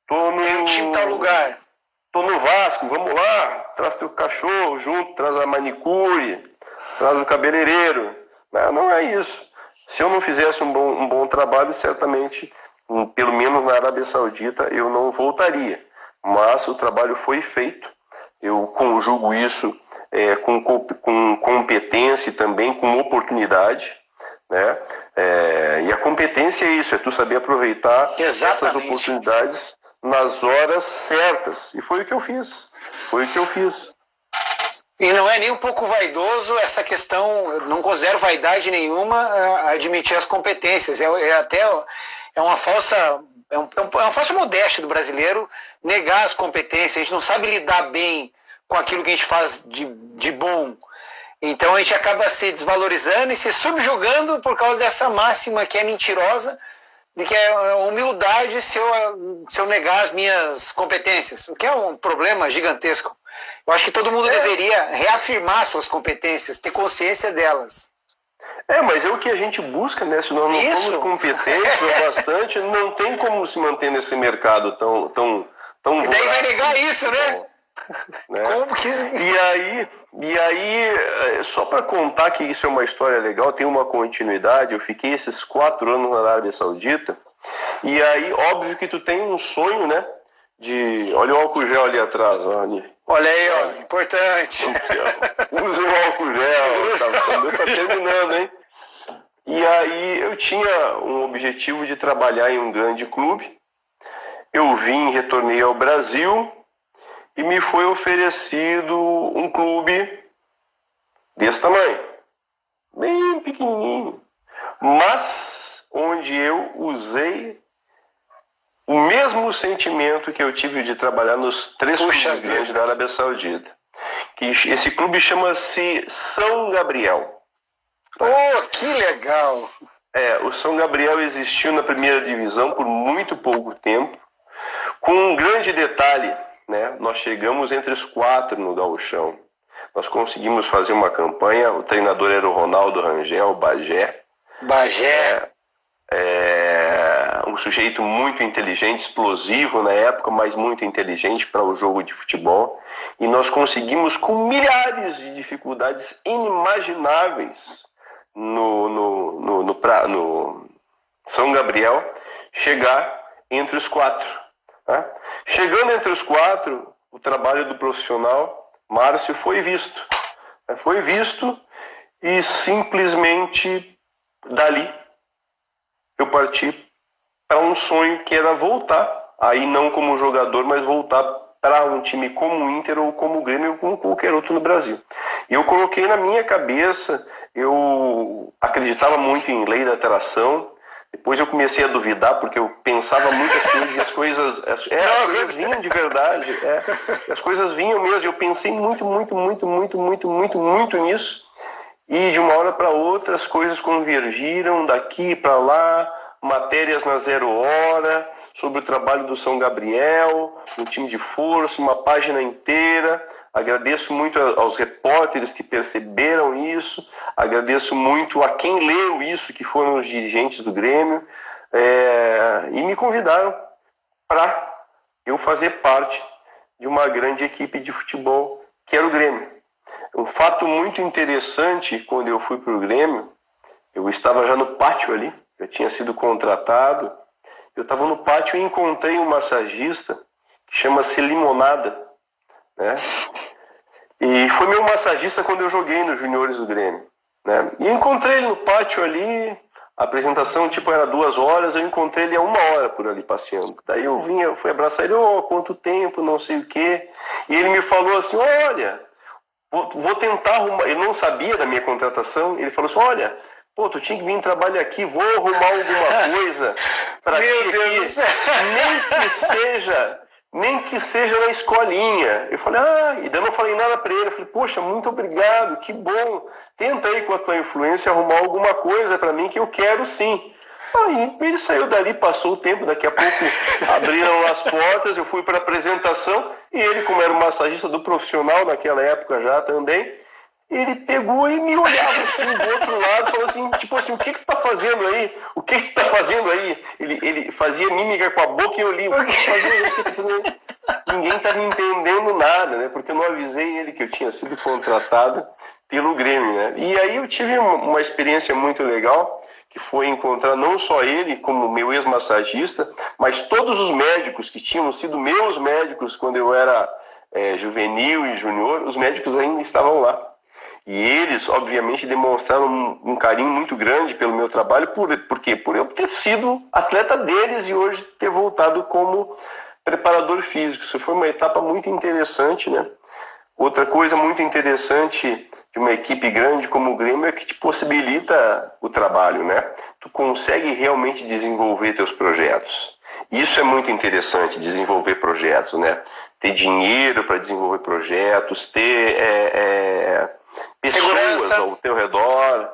tem um time em tal lugar. Tô no Vasco, vamos lá, traz teu cachorro junto, traz a manicure, traz o cabeleireiro. Não é isso. Se eu não fizesse um bom trabalho, certamente, pelo menos na Arábia Saudita, eu não voltaria. Mas o trabalho foi feito. Eu conjugo isso com competência e também com oportunidade, né? E a competência é isso, é tu saber aproveitar essas oportunidades nas horas certas. E foi o que eu fiz. E não é nem um pouco vaidoso essa questão, eu não considero vaidade nenhuma admitir as competências. É uma falsa modéstia do brasileiro negar as competências. A gente não sabe lidar bem com aquilo que a gente faz de bom. Então a gente acaba se desvalorizando e se subjugando por causa dessa máxima que é mentirosa, de que é humildade se eu negar as minhas competências, o que é um problema gigantesco. Eu acho que todo mundo deveria reafirmar suas competências, ter consciência delas. Mas é o que a gente busca, né? Se nós não somos competentes o bastante, não tem como se manter nesse mercado tão e daí vai negar isso, né? Como que... E aí, só para contar que isso é uma história legal, tem uma continuidade. Eu fiquei esses 4 anos na Arábia Saudita, e aí, óbvio que tu tem um sonho, né? Olha o álcool gel ali atrás, Ani. Olha aí, ó, importante. Usa o álcool gel, tá terminando, hein? E aí eu tinha um objetivo de trabalhar em um grande clube. Eu retornei ao Brasil e me foi oferecido um clube desse tamanho, bem pequenininho, mas onde eu usei o mesmo sentimento que eu tive de trabalhar nos 3 clubes grandes da Arábia Saudita. Esse clube chama-se São Gabriel. Que legal! O São Gabriel existiu na primeira divisão por muito pouco tempo, com um grande detalhe, né? Nós chegamos entre os 4 no gauchão. Nós conseguimos fazer uma campanha, o treinador era o Ronaldo Rangel, Bagé. Um sujeito muito inteligente, explosivo na época, mas muito inteligente para o jogo de futebol. E nós conseguimos, com milhares de dificuldades inimagináveis no São Gabriel, chegar entre os 4. Tá? Chegando entre os 4, o trabalho do profissional Márcio foi visto. Foi visto e simplesmente dali eu parti para um sonho que era voltar, aí não como jogador, mas voltar para um time como o Inter ou como o Grêmio ou como qualquer outro no Brasil. E eu coloquei na minha cabeça, eu acreditava muito em lei da atração, depois eu comecei a duvidar, porque eu pensava muitas coisas e as coisas vinham de verdade. As coisas vinham mesmo, eu pensei muito nisso, e de uma hora para outra as coisas convergiram daqui para lá, matérias na 0 Hora, sobre o trabalho do São Gabriel, um time de força, uma página inteira. Agradeço muito aos repórteres que perceberam isso, agradeço muito a quem leu isso, que foram os dirigentes do Grêmio, e me convidaram para eu fazer parte de uma grande equipe de futebol, que era o Grêmio. Um fato muito interessante, quando eu fui para o Grêmio, eu estava já no pátio ali, eu tinha sido contratado, eu estava no pátio e encontrei um massagista que chama-se Limonada, né? E foi meu massagista quando eu joguei nos juniores do Grêmio, né? E encontrei ele no pátio ali, A apresentação, tipo, era 2 horas, eu encontrei ele há 1 hora por ali passeando. Daí eu fui abraçar ele, quanto tempo, não sei o quê. E ele me falou assim, olha, vou tentar arrumar. Ele não sabia da minha contratação, ele falou assim, olha, pô, tu tinha que vir trabalhar aqui, vou arrumar alguma coisa pra ti aqui. Nem que seja na escolinha. Eu falei, e daí eu não falei nada pra ele. Eu falei, poxa, muito obrigado, que bom. Tenta aí com a tua influência arrumar alguma coisa pra mim que eu quero sim. Aí ele saiu dali, passou o tempo, daqui a pouco abriram as portas, eu fui para a apresentação e ele, como era um massagista do profissional naquela época já também, ele pegou e me olhava assim do outro lado, falou assim, tipo assim, o que tu tá fazendo aí? O que tu tá fazendo aí? Ele fazia mímica com a boca e eu li, o que tu tá fazendo aí? Ninguém tá me entendendo nada, né? Porque eu não avisei ele que eu tinha sido contratado pelo Grêmio, né? E aí eu tive uma experiência muito legal, que foi encontrar não só ele como meu ex-massagista, mas todos os médicos que tinham sido meus médicos quando eu era juvenil e júnior, os médicos ainda estavam lá. E eles, obviamente, demonstraram um carinho muito grande pelo meu trabalho, por quê? Por eu ter sido atleta deles e hoje ter voltado como preparador físico. Isso foi uma etapa muito interessante, né? Outra coisa muito interessante de uma equipe grande como o Grêmio é que te possibilita o trabalho, né? Tu consegue realmente desenvolver teus projetos. Isso é muito interessante, desenvolver projetos, né? Ter dinheiro para desenvolver projetos, ter pessoas segurança ao teu redor.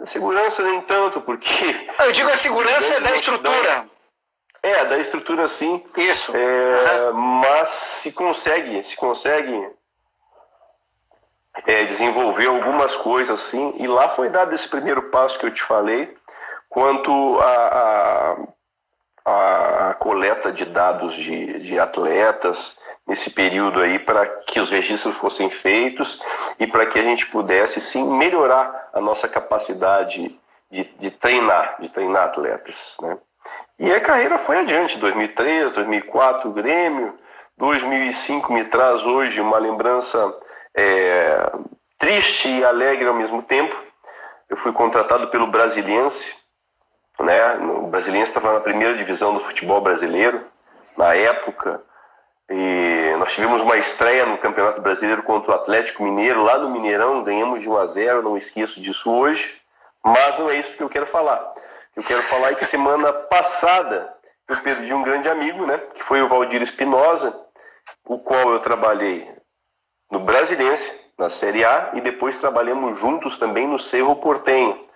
Segurança nem tanto, porque... Eu digo a segurança da estrutura. Da estrutura sim. Isso. Mas se consegue desenvolver algumas coisas assim, e lá foi dado esse primeiro passo que eu te falei, quanto a coleta de dados de atletas nesse período aí, para que os registros fossem feitos e para que a gente pudesse sim melhorar a nossa capacidade de treinar atletas, né? E a carreira foi adiante, 2003, 2004 o Grêmio, 2005 me traz hoje uma lembrança triste e alegre ao mesmo tempo. Eu fui contratado pelo Brasiliense, né? O Brasiliense estava na primeira divisão do futebol brasileiro na época, e nós tivemos uma estreia no Campeonato Brasileiro contra o Atlético Mineiro, lá no Mineirão, ganhamos de 1-0, não esqueço disso hoje, mas não é isso que eu quero falar. O que eu quero falar é que semana passada eu perdi um grande amigo, né? Que foi o Valdir Espinosa, o qual eu trabalhei no Brasiliense, na Série A, e depois trabalhamos juntos também no Cerro Porteño.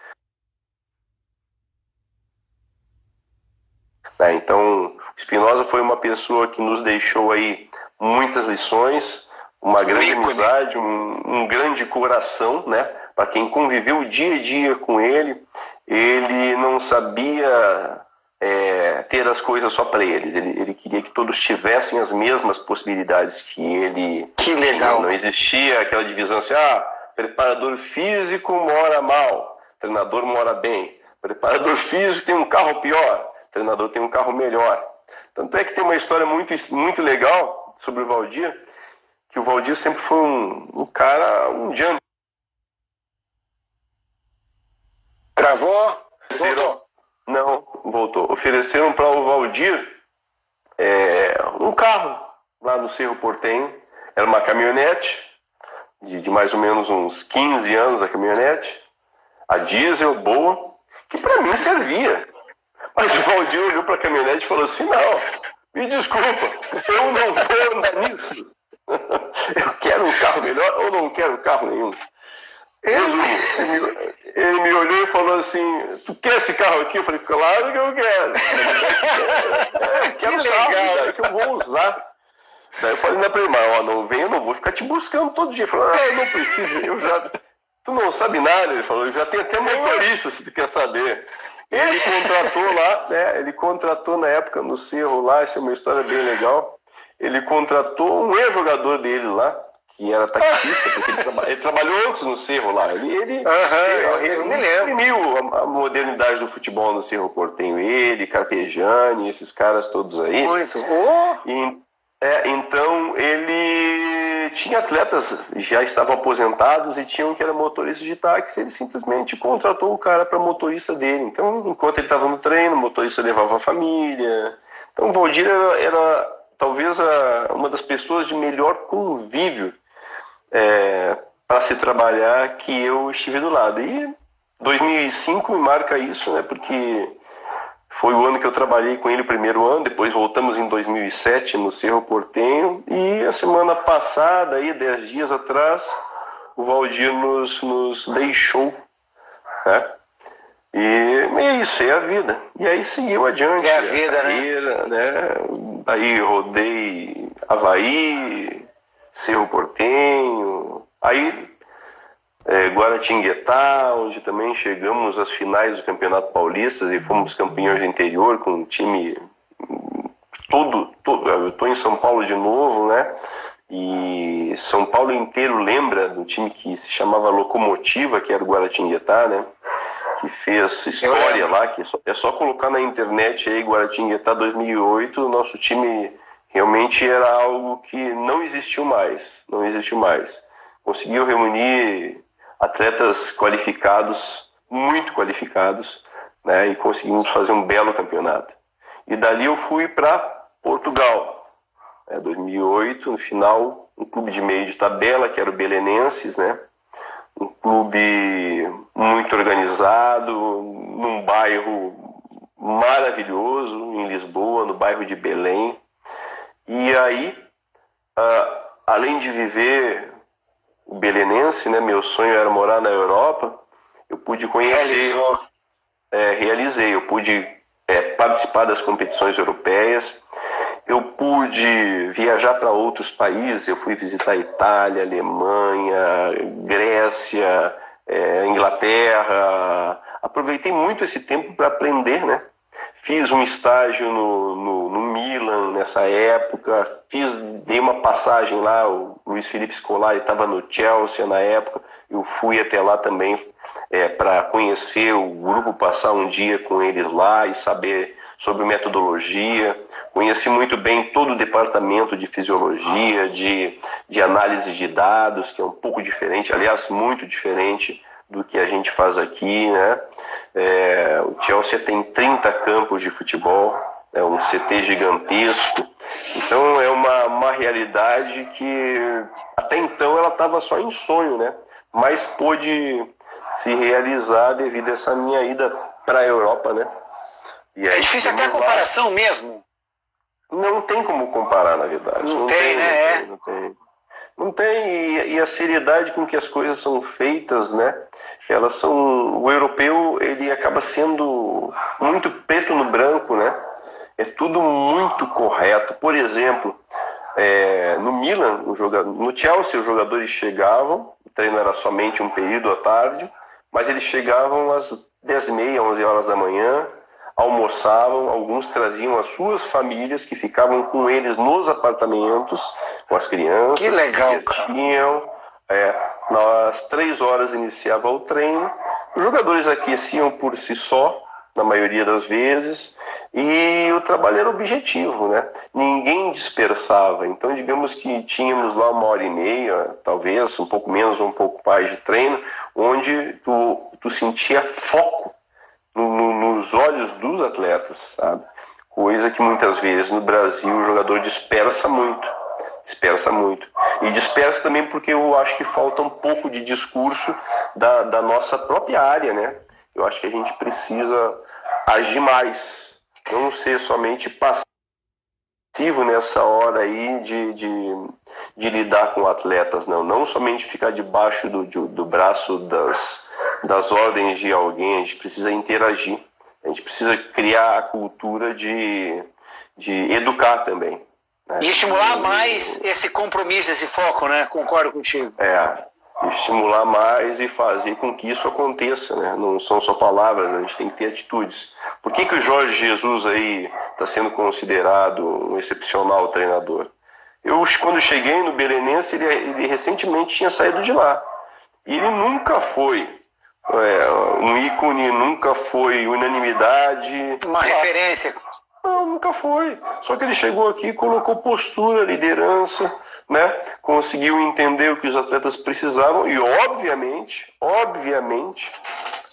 Então, o Espinosa foi uma pessoa que nos deixou aí muitas lições, uma grande amizade, um grande coração, né? Para quem conviveu dia a dia com ele, ele não sabia ter as coisas só para eles. Ele queria que todos tivessem as mesmas possibilidades que ele. Que legal! Não existia aquela divisão assim, preparador físico mora mal, treinador mora bem. Preparador físico tem um carro pior, treinador tem um carro melhor. Tanto é que tem uma história muito, muito legal sobre o Valdir, que o Valdir sempre foi um cara, um jump. Travou? Voltou? Não, voltou. Ofereceram para o Valdir um carro lá no Cerro Porteño. Era uma caminhonete de mais ou menos uns 15 anos, a caminhonete, a diesel, boa, que para mim servia. Mas o Valdir olhou para a caminhonete e falou assim, não, me desculpa, eu não vou andar nisso. Eu quero um carro melhor ou não quero carro nenhum. Ele me olhou e falou assim, tu quer esse carro aqui? Eu falei, claro que eu quero. Eu quero um carro, daí que eu vou usar. Daí eu falei pra ele, mas não vem, eu não vou ficar te buscando todo dia. Ele falou, não precisa, tu não sabe nada. Ele falou, eu já tenho até motorista, se tu quer saber. Ele contratou lá, né? Ele contratou na época no Cerro lá, essa é uma história bem legal. Ele contratou um ex-jogador dele lá, que era taxista, porque ele trabalhou antes no Cerro lá. Ele imprimiu a modernidade do futebol no Cerro Porteño. Ele, Carpegiani, esses caras todos aí. Muito. Então ele tinha atletas já estavam aposentados e tinham que era motorista de táxi, ele simplesmente contratou o cara para motorista dele. Então, enquanto ele estava no treino, o motorista levava a família. Então, o Valdir era talvez uma das pessoas de melhor convívio para se trabalhar que eu estive do lado. E 2005 me marca isso, né? Porque foi o ano que eu trabalhei com ele, o primeiro ano. Depois voltamos em 2007 no Cerro Porteño. E a semana passada, aí, 10 dias atrás, o Valdir nos deixou, né? E é isso, é a vida. E aí seguiu adiante. É a vida, carreira, né? Aí rodei Avaí, Cerro Porteño, aí Guaratinguetá, onde também chegamos às finais do Campeonato Paulista e fomos campeões do interior com um time todo. Eu estou em São Paulo de novo, né? E São Paulo inteiro lembra do time que se chamava Locomotiva, que era o Guaratinguetá, né? Que fez história lá, que é só colocar na internet aí, Guaratinguetá 2008, o nosso time realmente era algo que não existiu mais. Conseguiu reunir atletas qualificados, muito qualificados, né, e conseguimos fazer um belo campeonato. E dali eu fui para Portugal, 2008, no final, um clube de meio de tabela, que era o Belenenses, né, um clube muito organizado, num bairro maravilhoso, em Lisboa, no bairro de Belém. E aí, além de viver o belenense, né, meu sonho era morar na Europa, eu pude conhecer, realizei, eu pude participar das competições europeias, eu pude viajar para outros países, eu fui visitar Itália, Alemanha, Grécia, Inglaterra, aproveitei muito esse tempo para aprender, né? Fiz um estágio no Milan nessa época, dei uma passagem lá, o Luiz Felipe Scolari estava no Chelsea na época, eu fui até lá também para conhecer o grupo, passar um dia com eles lá e saber sobre metodologia. Conheci muito bem todo o departamento de fisiologia, de análise de dados, que é um pouco diferente, aliás, muito diferente do que a gente faz aqui, né? O Chelsea tem 30 campos de futebol, é um CT gigantesco, então é uma realidade que até então ela estava só em sonho, né? Mas pôde se realizar devido a essa minha ida para a Europa, né? E aí, é difícil até a comparação mesmo. Não tem como comparar, na verdade. Não tem, né? Não tem, e a seriedade com que as coisas são feitas, né? Elas são, o europeu, ele acaba sendo muito preto no branco, né? É tudo muito correto. Por exemplo, no Milan, no Chelsea, os jogadores chegavam, o treino era somente um período à tarde, mas eles chegavam às 10h30, 11 horas da manhã, almoçavam, alguns traziam as suas famílias que ficavam com eles nos apartamentos, com as crianças. Que legal, cara. Às 3 horas iniciava o treino, os jogadores aqueciam por si só, na maioria das vezes, e o trabalho era objetivo, né? Ninguém dispersava, então digamos que tínhamos lá 1h30, talvez, um pouco menos, um pouco mais de treino, onde tu sentia foco nos olhos dos atletas, sabe? Coisa que muitas vezes no Brasil o jogador dispersa muito. E dispersa também porque eu acho que falta um pouco de discurso da nossa própria área, né? Eu acho que a gente precisa agir mais, não ser somente passivo nessa hora aí de lidar com atletas, não somente ficar debaixo do braço das ordens de alguém, a gente precisa interagir, a gente precisa criar a cultura de educar também. Né? E estimular mais esse compromisso, esse foco, né? Concordo contigo. Estimular mais e fazer com que isso aconteça, né? Não são só palavras, a gente tem que ter atitudes. Por que o Jorge Jesus aí está sendo considerado um excepcional treinador? Eu, quando cheguei no Belenense, ele recentemente tinha saído de lá. E ele nunca foi um ícone, nunca foi unanimidade. Uma referência. Não, nunca foi. Só que ele chegou aqui, colocou postura, liderança, né, conseguiu entender o que os atletas precisavam e, obviamente,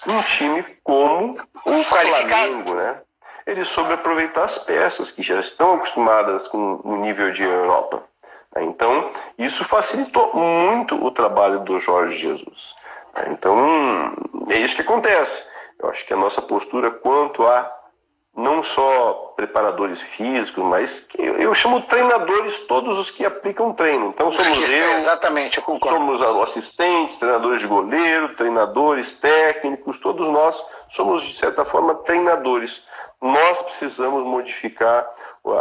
um time como o Flamengo, né, ele soube aproveitar as peças que já estão acostumadas com o nível de Europa. Então, isso facilitou muito o trabalho do Jorge Jesus. Então, é isso que acontece. Eu acho que a nossa postura quanto a não só preparadores físicos, mas eu chamo treinadores, todos os que aplicam treino. Então, somos exatamente, eu concordo. Somos assistentes, treinadores de goleiro, treinadores técnicos, todos nós somos, de certa forma, treinadores. Nós precisamos modificar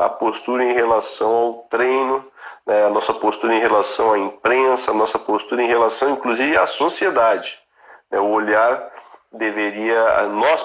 a postura em relação ao treino, né, a nossa postura em relação à imprensa, a nossa postura em relação, inclusive, à sociedade. O olhar deveria... Nós...